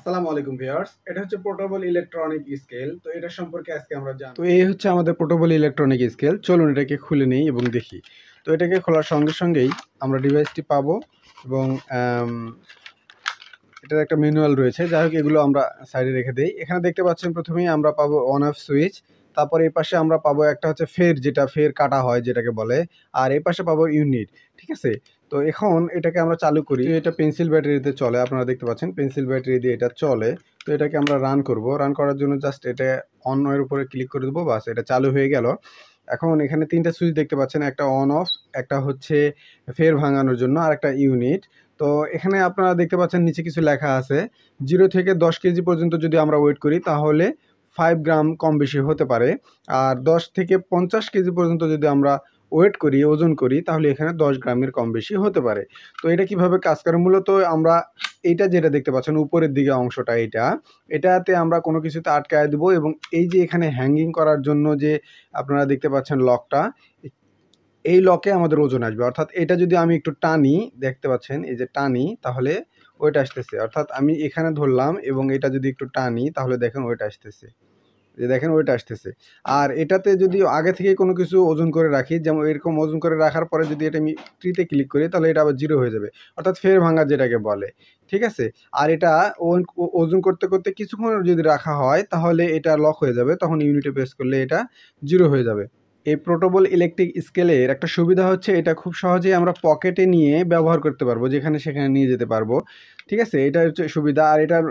আসসালামু আলাইকুম ভিউয়ার্স, এটা হচ্ছে পোর্টেবল ইলেকট্রনিক স্কেল। তো এটা সম্পর্কে আজকে আমরা জানব। তো এই হচ্ছে আমাদের পোর্টেবল ইলেকট্রনিক স্কেল। চলুন এটাকে খুলে নেই এবং দেখি। তো এটাকে খোলার সঙ্গে সঙ্গেই আমরা ডিভাইসটি পাবো এবং এটার একটা ম্যানুয়াল রয়েছে। যাই হোক, এগুলো আমরা সাইডে রেখে দেই। এখানে দেখতে পাচ্ছেন প্রথমেই আমরা পাবো অন অফ সুইচ। তারপর এই পাশে আমরা পাবো একটা হচ্ছে ফের, যেটা ফের কাটা হয় যেটাকে বলে। আর এই পাশে পাবো ইউনিট। ঠিক আছে, তো এখন এটাকে আমরা চালু করি। এটা পেন্সিল ব্যাটারিতে চলে, আপনারা দেখতে পাচ্ছেন পেন্সিল ব্যাটারি দিয়ে এটা চলে। তো এটাকে আমরা রান করব। রান করার জন্য জাস্ট এটা অন এর উপরে ক্লিক করে দেবো, বাস এটা চালু হয়ে গেল। এখন এখানে তিনটা সুইচ দেখতে পাচ্ছেন, একটা অন অফ, একটা হচ্ছে ফের ভাঙানোর জন্য, আর একটা ইউনিট। তো এখানে আপনারা দেখতে পাচ্ছেন নিচে কিছু লেখা আছে। 0 থেকে 10 কেজি পর্যন্ত যদি আমরা ওয়েট করি তাহলে 5 গ্রাম কম বেশি হতে পারে। আর 10 থেকে 50 কেজি পর্যন্ত যদি আমরা ওয়েট করি, ওজন করি, তাহলে এখানে 10 গ্রামের কম বেশি হতে পারে। তো এটা কিভাবে কাজ করে? মূলত আমরা এইটা যেটা দেখতে পাচ্ছেন উপরের দিকে অংশটা, এটাতে আমরা কোনো কিছুতে আটকায় দেবো এবং এই যে এখানে হ্যাঙ্গিং করার জন্য যে আপনারা দেখতে পাচ্ছেন লকটা, এই লকে আমাদের ওজন আসবে। অর্থাৎ এটা যদি আমি একটু টানি, দেখতে পাচ্ছেন এই যে টানি, তাহলে ওয়েট আসতেছে। অর্থাৎ আমি এখানে ধরলাম এবং এটা যদি একটু টানি, তাহলে দেখেন ওয়েট আসতেছে। যে দেখেন ওয়েট আসতেছে। আর এটাতে যদি আগে থেকে কোনো কিছু ওজন করে রাখি, যেমন এরকম ওজন করে রাখার পরে যদি এটা আমি ট্রিতে ক্লিক করি, তাহলে এটা আবার 0 হয়ে যাবে। অর্থাৎ ফের ভাঙা যেটাকে বলে। ঠিক আছে, আর এটা ওজন করতে করতে কিছুক্ষণ যদি রাখা হয়, তাহলে এটা লক হয়ে যাবে। তখন ইউনিটে প্রেস করলে এটা 0 হয়ে যাবে। এই পোর্টেবল ইলেকট্রিক স্কেলের একটা সুবিধা হচ্ছে এটা খুব সহজেই আমরা পকেটে নিয়ে ব্যবহার করতে পারবো, যেখানে সেখানে নিয়ে যেতে পারবো। ঠিক আছে, এটা হচ্ছে সুবিধা। আর এটার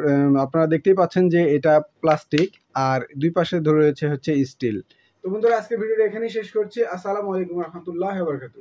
আপনারা দেখতেই পাচ্ছেন যে এটা প্লাস্টিক, আর দুই পাশে ধরে রয়েছে হচ্ছে স্টিল। তো বন্ধুরা, আজকে ভিডিওটা এখানেই শেষ করছি। আসসালামু আলাইকুম রহমতুল্লাহ বারাকাতুহু।